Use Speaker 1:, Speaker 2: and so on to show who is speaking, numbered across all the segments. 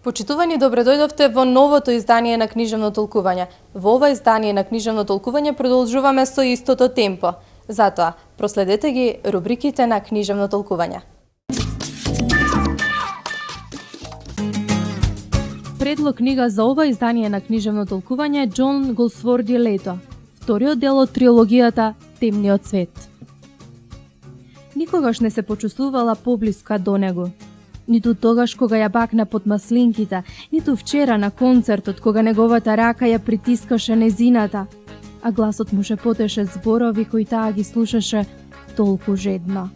Speaker 1: Почитувани, добре дојдовте во новото издание на книжевно толкување. Во ова издание на книжевно толкување продолжуваме со истото темпо. Затоа, проследете ги рубриките на книжевно толкување. Предлог книга за ова издание на книжевно толкување Џон Голсворди Лето, вториот дел од триологијата Темниот цвет. Никогаш не се почувствувала поблиска до него. Ниту тогаш кога ја бакна под маслинките, ниту вчера на концертот кога неговата рака ја притискаше незината, а гласот му шепотеше зборови кои таа ги слушаше толку жедно.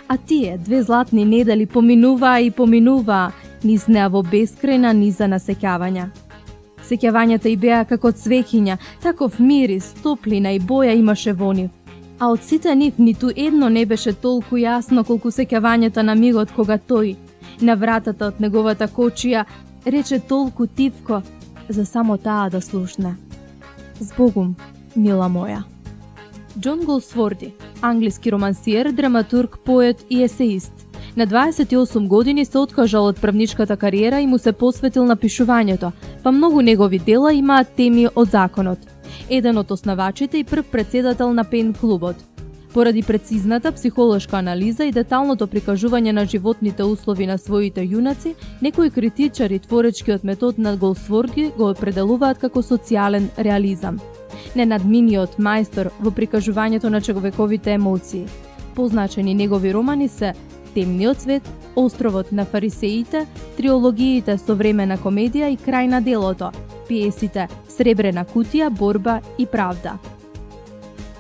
Speaker 1: А тие две златни недели поминуваа и поминуваа, низ неа во бескрајна низа на сеќавања. Сеќавањата и беа како цвеќиња, таков мирис, топлина и боја имаше во нив. А од сите нив ниту едно не беше толку јасно колку сеќавањето на мигот кога тој, на вратата од неговата кочија, рече толку тивко за само таа да слушне. Збогум, мила моја. Џон Голсворди, англиски романсиер, драматург, поет и есеист. На 28 години се откажал од правничката кариера и му се посветил на пишувањето, па многу негови дела имаат теми од законот. Еден од основачите и прв председател на Пен клубот. Поради прецизната психолошка анализа и деталното прикажување на животните услови на своите јунаци, некои критичари творечкиот метод на Голсворди го определуваат како социјален реализам. Ненадминиот мајстор во прикажувањето на човековите емоции. Позначени негови романи се Темниот цвет, Островот на фарисеите, триологиите Современа комедија и Крај на делото, пиесите Сребрена кутија, Борба и правда.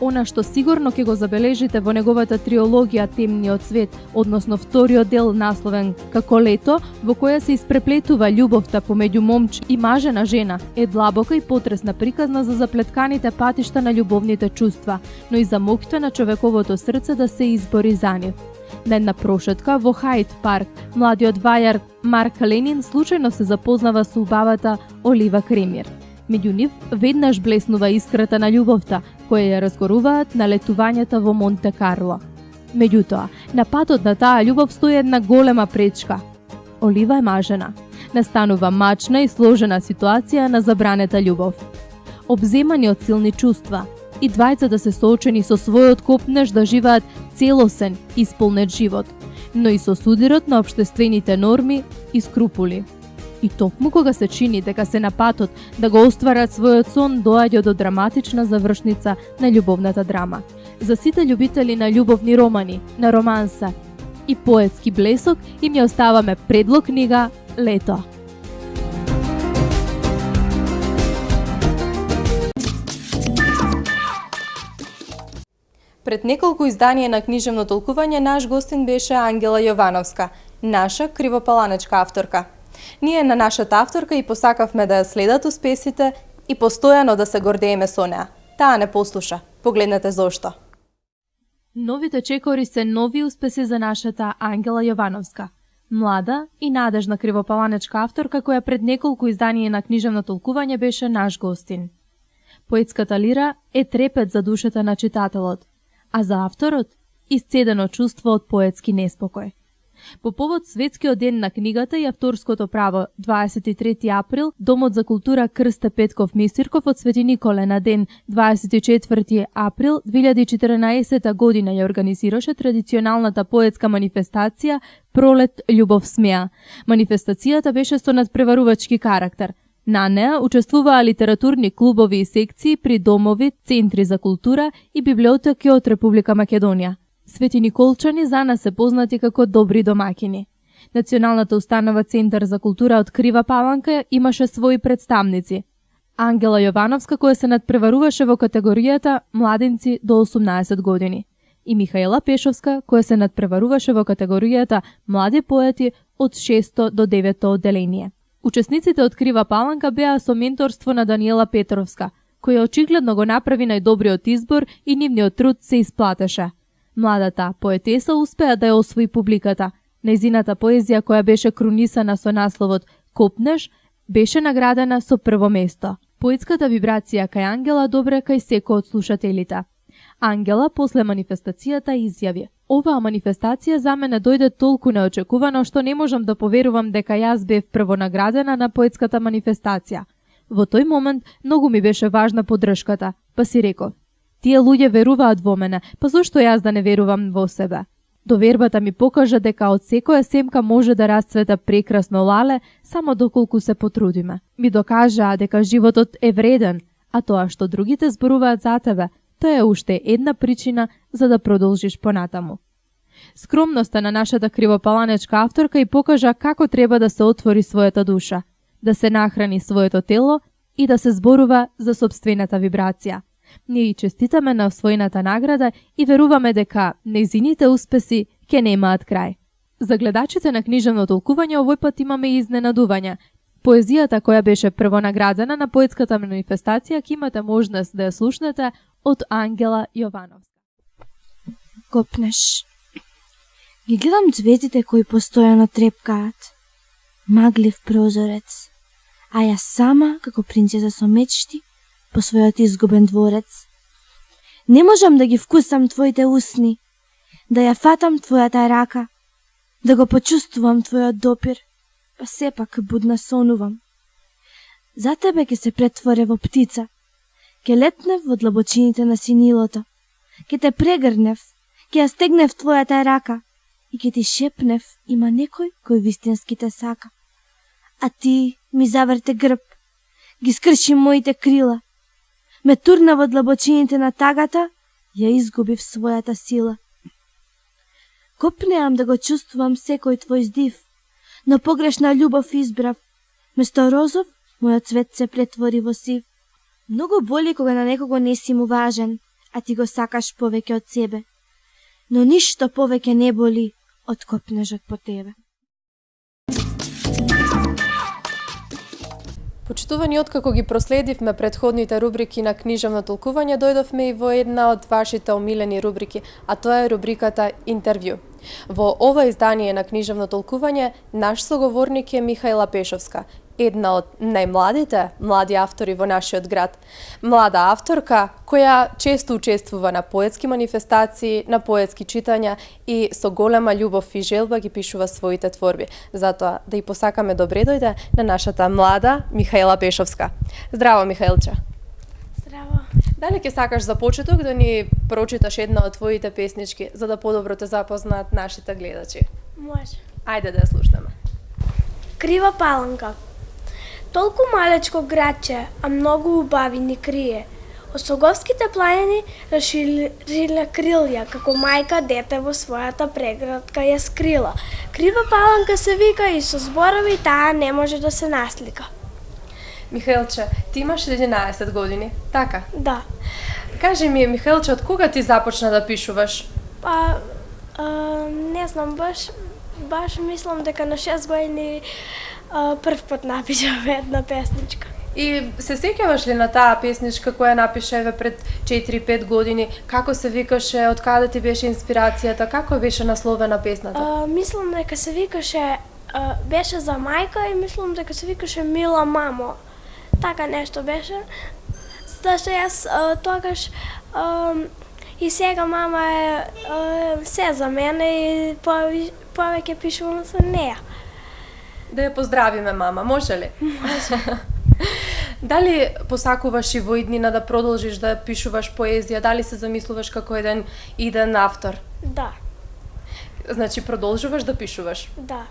Speaker 1: Она што сигурно ќе го забележите во неговата триологија Темниот цвет, односно вториот дел насловен како Лето, во која се испреплетува љубовта помеѓу момч и мажена жена, е длабока и потресна приказна за заплетканите патишта на љубовните чувства, но и за моќта на човековото срце да се избори за нив. На една прошетка во Хајд парк, младиот вајар Марк Ленин случајно се запознава со убавата Олива Кремир. Меѓу нив веднаш блеснува искрата на љубовта, која ја разгоруваат на летувањата во Монте Карло. Меѓутоа, на патот на таа љубов стои една голема пречка. Олива е мажена. Настанува мачна и сложена ситуација на забранета љубов. Обземани од силни чувства, и двајцата се соочени со својот копнеж да живеат целосен, исполнет живот, но и со судирот на општествените норми и скрупули. И токму кога се чини дека се на патот да го остварат својот сон, доаѓа до драматична завршница на љубовната драма. За сите љубители на љубовни романи, на романса и поетски блесок им ја оставаме предлог книга Лето. Пред неколку изданија на книжевно толкување наш гостин беше Ангела Јовановска, наша кривопаланечка авторка. Ние на нашата авторка и посакавме да ја следат успесите и постојано да се гордееме со неа. Таа не послуша. Погледнете зошто. Новите чекори се нови успеси за нашата Ангела Јовановска. Млада и надежна кривопаланечка авторка која пред неколку изданија на книжевно толкување беше наш гостин. Поетската лира е трепет за душата на читателот, а за авторот исцедено чувство од поетски неспокој. По повод Светскиот ден на книгата и авторското право 23 април, Домот за култура Крсте Петков Мисирков од Свети Николе на ден 24 април 2014 година ја организираше традиционалната поетска манифестација Пролет љубов смеа. Манифестацијата беше со надпреварувачки карактер. На неа учествуваа литературни клубови и секции при домови, центри за култура и библиотеки од Република Македонија. Свети Николчани за нас се познати како добри домакини. Националната установа Центар за култура од Крива Паланка имаше своји представници. Ангела Јовановска која се надпреваруваше во категоријата младенци до 18 години и Михаела Пешовска која се надпреваруваше во категоријата млади поети од 6 до 9 одделение. Учесниците од Крива Паланка беа со менторство на Даниела Петровска, која очигледно го направи најдобриот избор и нивниот труд се исплатеше. Младата поетеса успеа да ја освои публиката. Нејзината поезија која беше крунисана со насловот Копнеш беше наградена со прво место. Поетската вибрација кај Ангела добре кај секој од слушателите. Ангела после манифестацијата изјави: Оваа манифестација за мене дојде толку неочекувано што не можам да поверувам дека јас бев првонаградена на поетската манифестација. Во тој момент многу ми беше важна поддршката, па си реков: тие луѓе веруваат во мене, па зошто јас да не верувам во себе? Довербата ми покажа дека од секоја семка може да расцвета прекрасно лале само доколку се потрудиме. Ми докажаа дека животот е вреден, а тоа што другите зборуваат за тебе, тоа е уште една причина за да продолжиш понатаму. Скромноста на нашата кривопаланечка авторка и покажа како треба да се отвори својата душа, да се нахрани своето тело и да се зборува за сопствената вибрација. Ние и честитаме на освоената награда и веруваме дека нејзините успеси ќе немаат крај. За гледачите на книжевно толкување овој пат имаме и изненадување. Поезијата која беше првонаградена на поетската манифестација ќе имате можност да ја слушнете од Ангела Јовановска.
Speaker 2: Копнеш. Ги гледам звездите кои постојано трепкаат. Маглив прозорец. А ја сама, како принцеза со мечти, по својот изгубен дворец. Не можам да ги вкусам твоите усни, да ја фатам твојата рака, да го почувствувам твојот допир, па сепак будна сонувам. За тебе ќе се претворе во птица, ќе летнев во длабочините на синилото, ќе те прегрнев, ќе ја стегнев твојата рака и ќе ти шепнев има некој кој вистински те сака. А ти ми заврте грб, ги скрши моите крила, ме турна во длабочините на тагата, ја изгубив својата сила. Копнеам да го чувствувам секој твој здив, но погрешна љубов избрав. Место розов, мојот цвет се претвори во сив. Многу боли кога на некого не си му важен, а ти го сакаш повеќе од себе. Но ништо повеќе не боли од копнежот по тебе.
Speaker 3: Почитувани, откако ги проследивме предходните рубрики на книжевно толкување, дојдовме и во една од вашите омилени рубрики, а тоа е рубриката Интервју. Во ова издание на книжевно толкување, наш соговорник е Михаела Пешовска, една од најмладите млади автори во нашиот град. Млада авторка која често учествува на поетски манифестации, на поетски читања и со голема љубов и желба ги пишува своите творби. Затоа да и посакаме добре дојде на нашата млада Михаела Пешовска. Здраво, Михаелче.
Speaker 4: Здраво.
Speaker 3: Дали ќе сакаш за почеток да ни прочиташ една од твоите песнички, за да подобро те запознаат нашите гледачи?
Speaker 4: Може.
Speaker 3: Ајде да ја слушнеме.
Speaker 4: Крива паланка. Толку малечко градче, а многу убави ни крие. Осоговските планини расшириле крилја, како мајка дете во својата преградка ја скрила. Крива паланка се вика и со зборови таа не може да се наслика.
Speaker 3: Михаелче, ти имаш 11 години, така?
Speaker 4: Да.
Speaker 3: Кажи ми, Михаелче, од кога ти започна да пишуваш?
Speaker 4: Па, не знам, баш мислам дека на 6 години прв пат напишав една песничка.
Speaker 3: И се сеќаваш ли на таа песничка која напиша еве пред 4-5 години? Како се викаше, од каде ти беше инспирацијата, како беше насловена песната?
Speaker 4: Мислам дека се викаше, беше за мајка и мислам дека се викаше Мила мамо. Така нешто беше. Зашто јас тогаш и сега мама е се за мене и повеќе пишувам со неја.
Speaker 3: Да ја поздравиме мама, може ли?
Speaker 4: Може.
Speaker 3: Дали посакуваш и во иднина да продолжиш да пишуваш поезија? Дали се замислуваш како еден иден автор?
Speaker 4: Да.
Speaker 3: Значи продолжуваш да пишуваш?
Speaker 4: Да.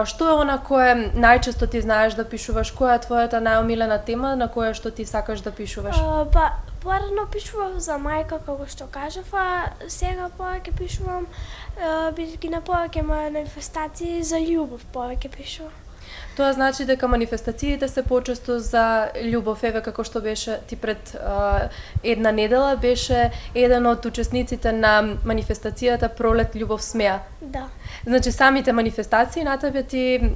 Speaker 3: Што е она кое најчесто ти знаеш да пишуваш? Која е твојата најомилена тема на која што ти сакаш да пишуваш?
Speaker 4: Порано пишував за мајка, како што кажав, а сега повеќе пишувам, бидејќи на повеќе манифестации за љубов повеќе пишувам.
Speaker 3: Тоа значи дека манифестациите се почесто за љубов, еве како што беше ти пред една недела, беше еден од учесниците на манифестацијата Пролет љубов смеа.
Speaker 4: Да.
Speaker 3: Значи самите манифестации на тебе ти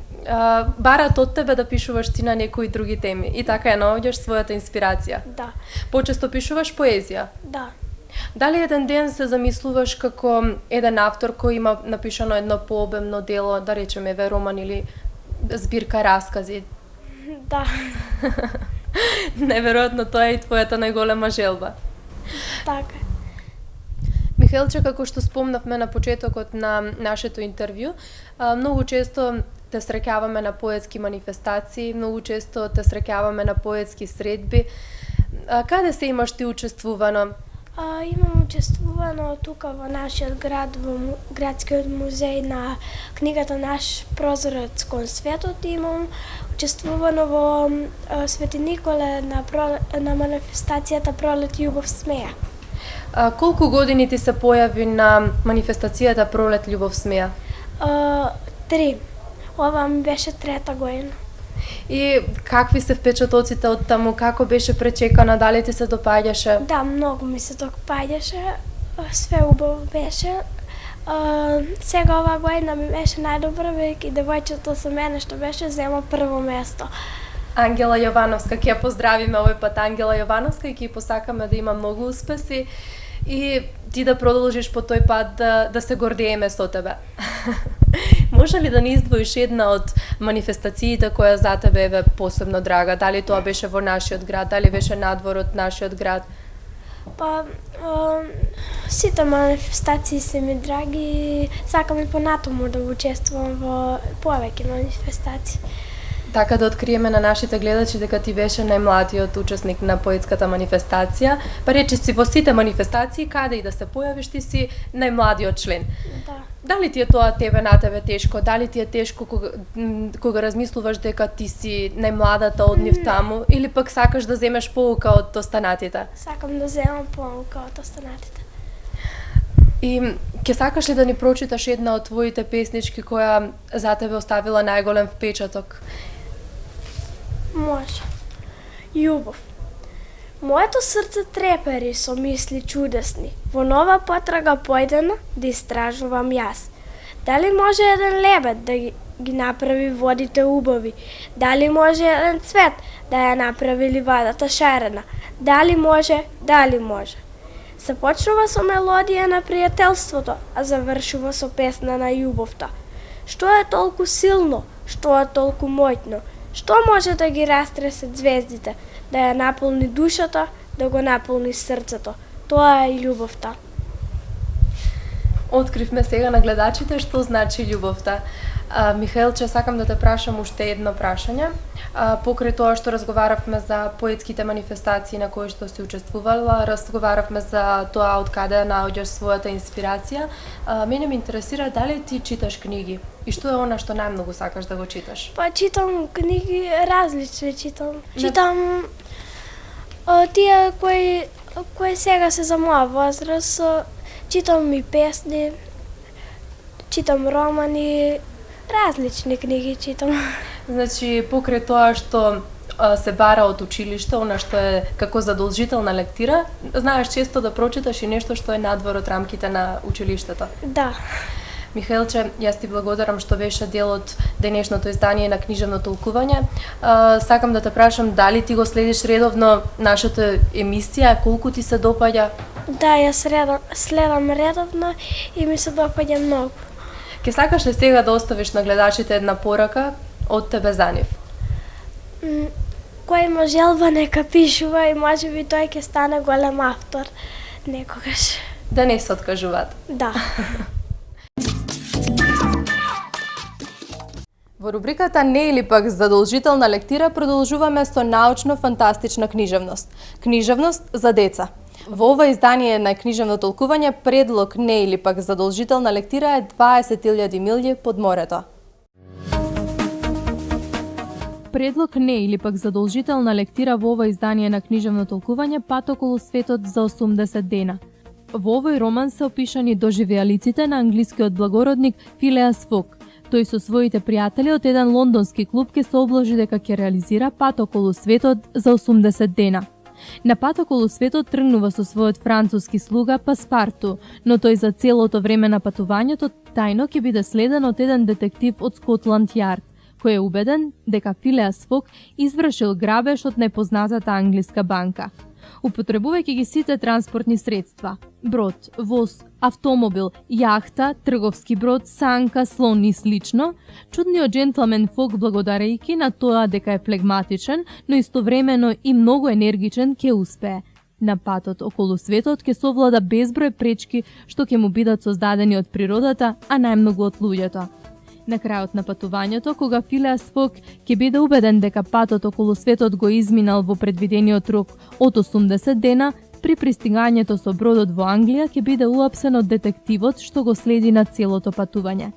Speaker 3: барат од тебе да пишуваш ти на некои други теми и така ја наоѓаш својата инспирација.
Speaker 4: Да.
Speaker 3: Почесто пишуваш поезија?
Speaker 4: Да.
Speaker 3: Дали еден ден се замислуваш како еден автор кој има напишано едно пообемно дело, да речеме еве роман или збирка раскази?
Speaker 4: Да.
Speaker 3: Неверојатно, тоа е и твојата најголема желба.
Speaker 4: Така.
Speaker 3: Михаелче, како што спомнавме на почетокот на нашето интервју, многу често те среќаваме на поетски манифестации, многу често те среќаваме на поетски средби. Каде се имаш ти учествувано?
Speaker 4: Имам учествувано тука во нашиот град, во градскиот музеј на книгата Наш прозорец кон светот, и имам учествувано во Свети Николе на манифестацијата Пролет, љубов, смеја.
Speaker 3: Колку години ти се појави на манифестацијата Пролет, љубов, смеја?
Speaker 4: 3. Ова ми беше 3-та година.
Speaker 3: И какви се впечатоците од таму? Како беше пречекана? Дали ти се допаѓаше?
Speaker 4: Да, многу ми се допаѓаше. Све убаво беше. Сега ова година ми беше најдобра, веќе девојчето со мене што беше зема прво место.
Speaker 3: Ангела Јовановска, ќе ја поздравиме овој пат Ангела Јовановска и ќе ја посакаме да има многу успеси и ти да продолжиш по тој пат да се гордееме со тебе. Може ли да ни издвоиш една од манифестациите која за тебе е посебно драга? Дали тоа беше во нашиот град, дали беше надвор од нашиот град?
Speaker 4: Сите манифестации се ми драги и сакам и понатаму да учествувам во повеќе манифестации.
Speaker 3: Така да откриеме на нашите гледачи дека ти беше најмладиот учесник на поетската манифестација, па речи си во сите манифестации, каде и да се појавиш, ти си најмладиот член.
Speaker 4: Да.
Speaker 3: Дали ти е тоа на тебе тешко? Дали ти е тешко кога размислуваш дека ти си најмладата од нив таму, или пак сакаш да земеш поука од останатите?
Speaker 4: Сакам да земам поука од останатите.
Speaker 3: И ќе сакаш ли да ни прочиташ една од твоите песнички која за тебе оставила најголем впечаток?
Speaker 4: Може. Љубов. Моето срце трепери со мисли чудесни. Во нова потрага појдена да истражувам јас. Дали може еден лебед да ги направи водите убави? Дали може еден цвет да ја направи ливадата шарена? Дали може? Дали може? Се почнува со мелодија на пријателството, а завршува со песна на љубовта. Што е толку силно? Што е толку моќно? Што може да ги растресе звездите, да ја наполни душата, да го наполни срцето? Тоа е љубовта.
Speaker 3: Откривме сега на гледачите што значи љубовта. Михаелче, сакам да те прашам уште едно прашање. Покрај тоа што разговаравме за поетските манифестации на кои што си учествувала, разговаравме за тоа од каде наоѓаш својата инспирација. Мене ме интересира дали ти читаш книги и што е она што најмногу сакаш да го читаш?
Speaker 4: Па читам книги различни, читам. Читам тие кои сега се за моја возраст, читам и песни, читам романи, различни книги читам.
Speaker 3: Значи, покрај тоа што се бара од училиште, она што е како задолжителна лектира, знаеш често да прочиташ и нешто што е надвор од рамките на училиштето.
Speaker 4: Да.
Speaker 3: Михаелче, јас ти благодарам што беше дел од денешното издание на книжевно толкување. Сакам да те прашам дали ти го следиш редовно нашата емисија, колку ти се допаѓа?
Speaker 4: Да, јас следам редовно и ми се допаѓа многу.
Speaker 3: Ке сакаш ли сега да оставиш на гледачите една порака од тебе за нив?
Speaker 4: Кој има желба нека пишува и можеби тој ќе стане голем автор некогаш.
Speaker 3: Да не се откажуваат.
Speaker 4: Да.
Speaker 3: Во рубриката Не или пак задолжителна лектира продолжуваме со научно-фантастична книжевност. Книжевност за деца. Во ова издание на книжевно толкување предлог Не или пак задолжителна лектира е 20.000 милји под морето. Предлог Не или пак задолжителна лектира во ова издание на книжевно толкување Пат околу светот за 80 дена. Во овој роман се опишани доживеалиците на англискиот благородник Филеас Фок. Тој со своите пријатели од еден лондонски клуб ќе се обложи дека ќе реализира пат околу светот за 80 дена. На пат околу светот тргнува со својот француски слуга Паспарту, но тој за целото време на патувањето тајно ќе биде следен од еден детектив од Скотланд Јард, кој е убеден дека Филеас Фок извршил грабеж од непознатата англиска банка. Употребувајќи ги сите транспортни средства – брод, воз, автомобил, јахта, трговски брод, санка, слон и слично, чудниот джентлмен Фок, благодарејќи на тоа дека е флегматичен, но истовремено и многу енергичен, ќе успее.
Speaker 1: На патот околу светот ќе совлада безброј пречки што ќе му бидат создадени од природата, а најмногу од луѓето. На крајот на патувањето, кога Филеас Фок ќе биде убеден дека патот околу светот го изминал во предвидениот рок од 80 дена, при пристигањето со бродот во Англија ќе биде уапсен од детективот што го следи на целото патување.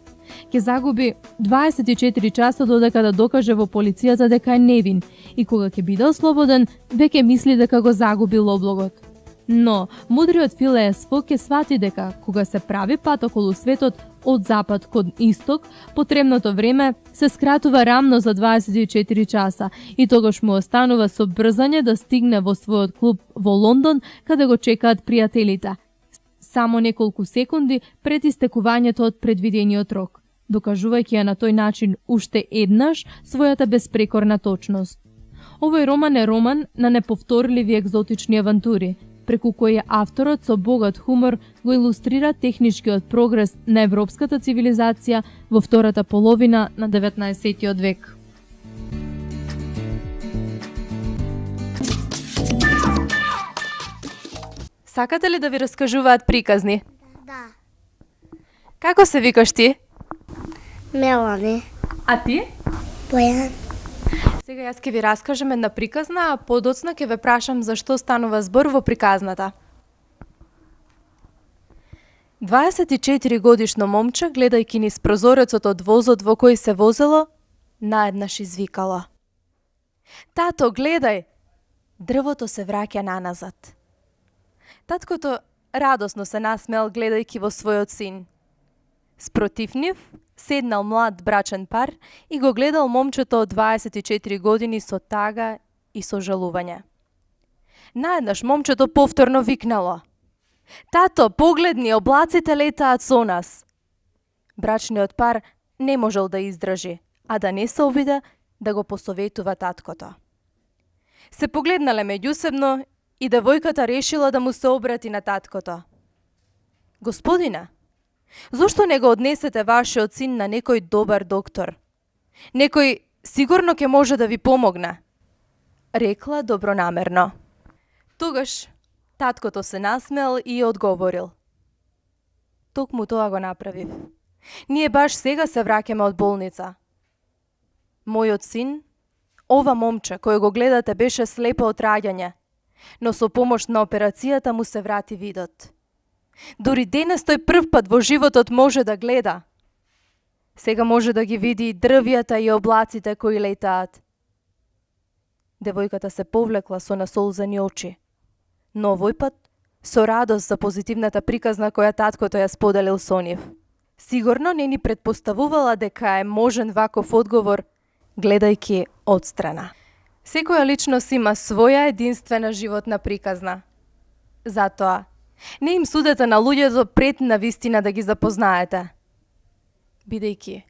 Speaker 1: Ќе загуби 24 часа додека да докаже во полицијата дека е невин и кога ќе биде ослободен, веќе мисли дека го загубил облогот. Но, мудриот Филеас Фок ќе свати дека кога се прави пат околу светот од запад кон исток, потребното време се скратува рамно за 24 часа и тогаш му останува со брзање да стигне во својот клуб во Лондон, каде го чекаат пријателите. Само неколку секунди пред истекувањето од предвидениот рок, докажувајќи ја на тој начин уште еднаш својата безпрекорна точност. Овој роман е роман на неповторливи екзотични авантури, преку кој авторот со богат хумор го илустрира техничкиот прогрес на европската цивилизација во втората половина на 19. век.
Speaker 3: Сакате ли да ви раскажуваат приказни?
Speaker 4: Да.
Speaker 3: Како се викаш ти?
Speaker 4: Мелани.
Speaker 3: А ти?
Speaker 4: Бојан.
Speaker 3: Сега јас ќе ви раскажам една приказна, а подоцна ќе ве прашам зашто станува збор во приказната. 24 годишно момче, гледајќи низ прозорецот од возот во кој се возело, наеднаш извикало: "Тато, гледај! Дрвото се враќа наназад." Таткото радосно се насмеал гледајќи во својот син. Спротив нив седнал млад брачен пар и го гледал момчето од 24 години со тага и со жалување. Наеднаш момчето повторно викнало: "Тато, погледни, облаците летаат со нас." Брачниот пар не можел да издржи, а да не се обиде да го посоветува таткото. Се погледнале меѓусебно и девојката решила да му се обрати на таткото. "Господине, зошто не го однесете вашиот син на некој добар доктор? Некој сигурно ќе може да ви помогне," рекла добронамерно. Тогаш таткото се насмеал и одговорил: "Токму тоа го направив. Ние баш сега се враќаме од болница. Мојот син, ова момче кој го гледате, беше слепо од раѓање, но со помош на операцијата му се врати видот. Дори денес тој прв пат во животот може да гледа. Сега може да ги види и дрвјата и облаците кои летаат." Девојката се повлекла со насолзени очи, но овој пат со радост за позитивната приказна која таткото ја споделил со нив. Сигурно не ни предпоставувала дека е можен ваков одговор, гледајќи одстрана. Секоја личност има своја единствена животна приказна. Затоа, не им судете на луѓето пред на вистина да ги запознаете, бидејќи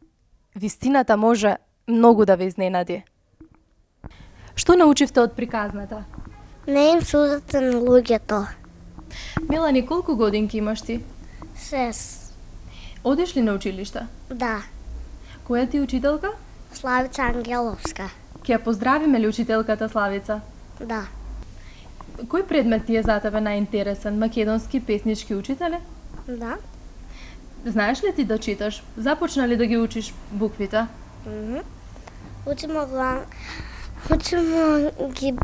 Speaker 3: вистината може многу да ве изненади. Што научивте од приказната?
Speaker 4: Не им судете на луѓето.
Speaker 1: Мелани, колку годинки имаш ти?
Speaker 4: 6.
Speaker 1: Одиш ли на училиште?
Speaker 4: Да.
Speaker 1: Која ти е учителка?
Speaker 4: Славица Ангеловска.
Speaker 1: Ќе ја поздравиме ли учителката Славица?
Speaker 4: Да.
Speaker 1: Кој предмет ти е за тебе најинтересен? Македонски песнички учителе?
Speaker 4: Да.
Speaker 1: Знаеш ли ти да читаш? Започна ли да ги учиш буквите?
Speaker 4: Учимо ги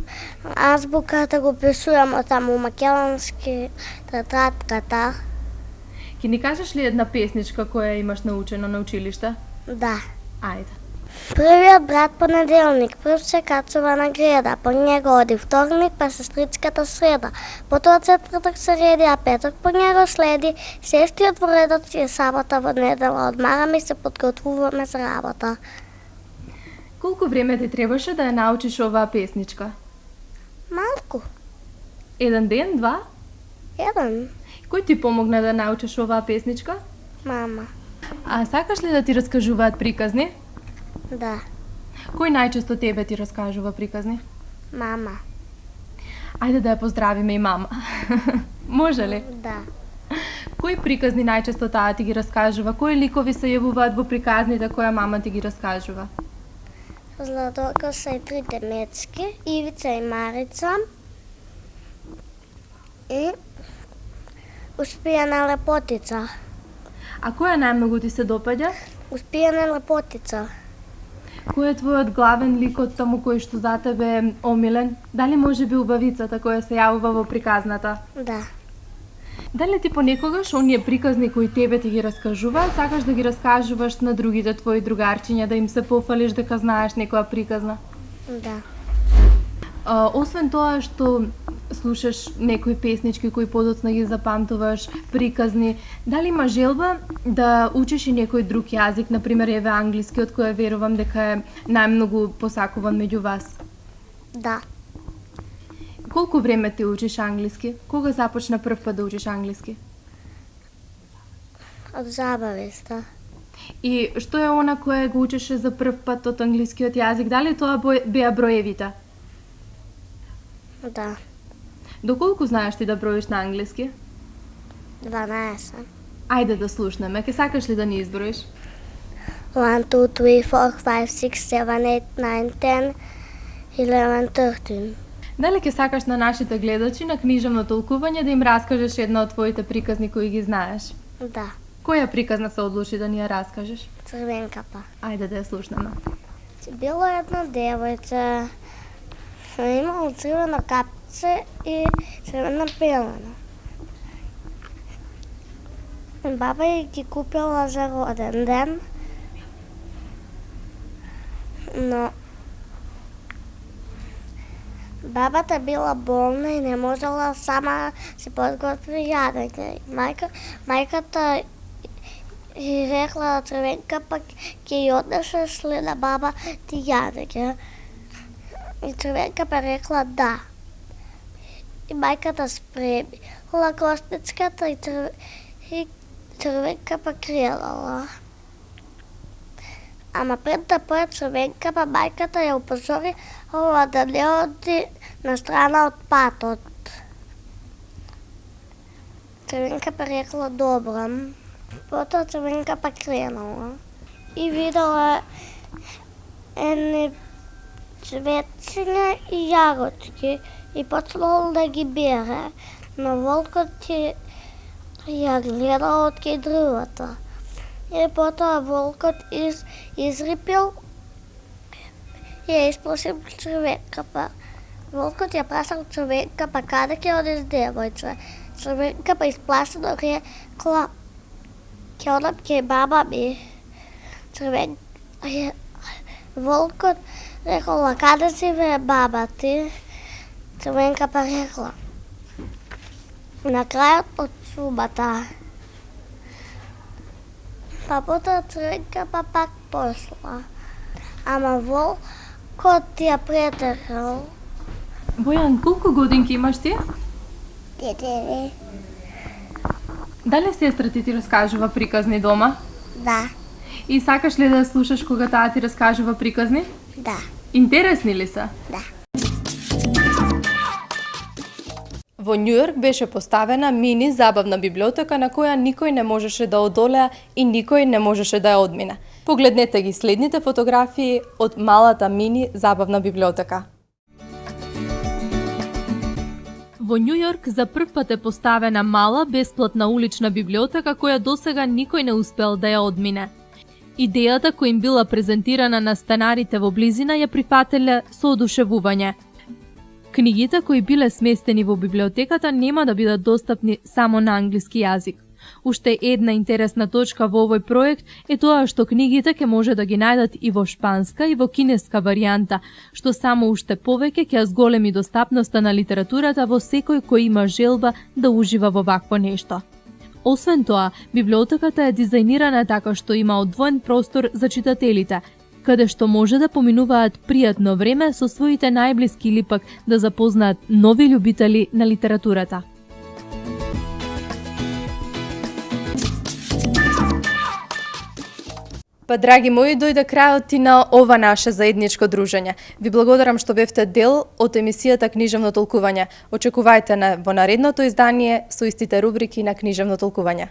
Speaker 4: азбуката, го пишувам таму македонски тетрадката.
Speaker 1: Ке ни кажеш ли една песничка која имаш научено на училиште?
Speaker 4: Да.
Speaker 1: Ајде.
Speaker 4: Првиот брат понеделник, прв се кацува на греда, по него оди вторник, па сестричката среда, потоа четврток се реди, а петок по него следи, шестиот во редот е сабота, во недела одмараме и се подготвуваме за работа.
Speaker 1: Колку време ти требаше да ја научиш оваа песничка?
Speaker 4: Малку.
Speaker 1: Еден ден, два?
Speaker 4: Еден.
Speaker 1: Кој ти помогна да научиш оваа песничка?
Speaker 4: Мама.
Speaker 1: А сакаш ли да ти раскажуваат приказни?
Speaker 4: Да.
Speaker 1: Кој најчесто тебе ти раскажува приказни?
Speaker 4: Мама.
Speaker 1: Ајде да ја поздравиме и мама. Може ли?
Speaker 4: Да.
Speaker 1: Кои приказни најчесто таа ти ги раскажува? Кои ликови се јавуваат во приказните која мама ти ги раскажува?
Speaker 4: Златока са и трите мечки, Ивица и Марица, И Успиена лепотица.
Speaker 1: А која најмногу ти се допаѓа?
Speaker 4: Успиена лепотица.
Speaker 1: Кој е твојот главен лик од таму кој што за тебе е омилен? Дали може би убавицата која се јавува во приказната?
Speaker 4: Да.
Speaker 1: Дали ти понекогаш оние приказни кои тебе ти ги раскажуваат, сакаш да ги раскажуваш на другите твои другарчиња, да им се пофалиш дека знаеш некоја приказна?
Speaker 4: Да.
Speaker 1: Освен тоа што слушаш некои песнички кои подоцна ги запамтуваш, приказни, дали има желба да учиш и некој друг јазик, например еве англискиот, кој верувам дека е најмногу посакуван меѓу вас?
Speaker 4: Да.
Speaker 1: Колку време ти учиш англиски? Кога започна прв пат да учиш англиски?
Speaker 4: Од забависта.
Speaker 1: И што е она кое го учеше за прв пат од англискиот јазик? Дали тоа беа броевите?
Speaker 4: Да.
Speaker 1: Доколку знаеш ти да броиш на англиски?
Speaker 4: 12.
Speaker 1: Ајде да слушнеме, ке сакаш ли да ни изброиш?
Speaker 4: 1, 2, 3, 4, 5, 6, 7, 8, 9, 10, 11, 13.
Speaker 1: Дали ке сакаш на нашите гледачи на книжевно толкување да им раскажеш една од твоите приказни кои ги знаеш?
Speaker 4: Да.
Speaker 1: Која приказна се одлучи да ни ја раскажеш?
Speaker 4: Црвенкапа.
Speaker 1: Ајде да ја слушнеме.
Speaker 4: Било една девојца, имала црвено капце и црвена пелена. Баба ја ги купила за роден ден, но бабата била болна и не можела сама се подготви јадење. Мајката и рекла Црвенкапа ќе ја однесе следа баба ти јадење. И Црвенкапа рекла да. И мајката спремила костичката и Црвенкапа крелала. Ама пред да поје Црвенкапа, мајката ја упозорила да не оди на страна од патот. Црвенкапа рекла добро. Потоа Црвенкапа кренала и видела едни цветиња и јаготки и почнала да ги бере, но волкот ја гледал од кај дрвата. И потоа волкот изрипил и ја исплашил Црвенкапа. Волкот ја прашал Црвенкапа каде ќе одиш девојче. Црвенкапа исплашено рекла ќе одам кај баба ми. Волкот рекла каде си ве баба ти? Црвенкапа рекла на крајот од шумата. Па потоа Црвенкапа пак пошла, ама волкот ја претргал.
Speaker 1: Бојан, колку годинки имаш ти?
Speaker 4: 4.
Speaker 1: Дали сестра ти раскажува приказни дома?
Speaker 4: Да.
Speaker 1: И сакаш ли да слушаш кога таа ти раскажува приказни?
Speaker 4: Да.
Speaker 1: Интересни ли се?
Speaker 4: Да.
Speaker 3: Во Њујорк беше поставена мини забавна библиотека на која никој не можеше да одолеа и никој не можеше да ја одмине. Погледнете ги следните фотографии од малата мини забавна библиотека.
Speaker 1: Во Њујорк за прв пат е поставена мала, бесплатна улична библиотека која досега никој не успел да ја одмине. Идејата која им била презентирана на станарите во близина ја прифателе со одушевување. Книгите кои биле сместени во библиотеката нема да бидат достапни само на англиски јазик. Уште една интересна точка во овој проект е тоа што книгите ќе може да ги најдат и во шпанска и во кинеска варијанта, што само уште повеќе ќе зголеми достапноста на литературата во секој кој има желба да ужива во вакво нешто. Освен тоа, библиотеката е дизајнирана така што има одвоен простор за читателите, каде што може да поминуваат пријатно време со своите најблиски или пак да запознаат нови љубители на литературата.
Speaker 3: Па, драги мои, дојде крајот и на ова наше заедничко дружење. Ви благодарам што бевте дел од емисијата Книжевно толкување. Очекувајте во наредното издание со истите рубрики на Книжевно толкување.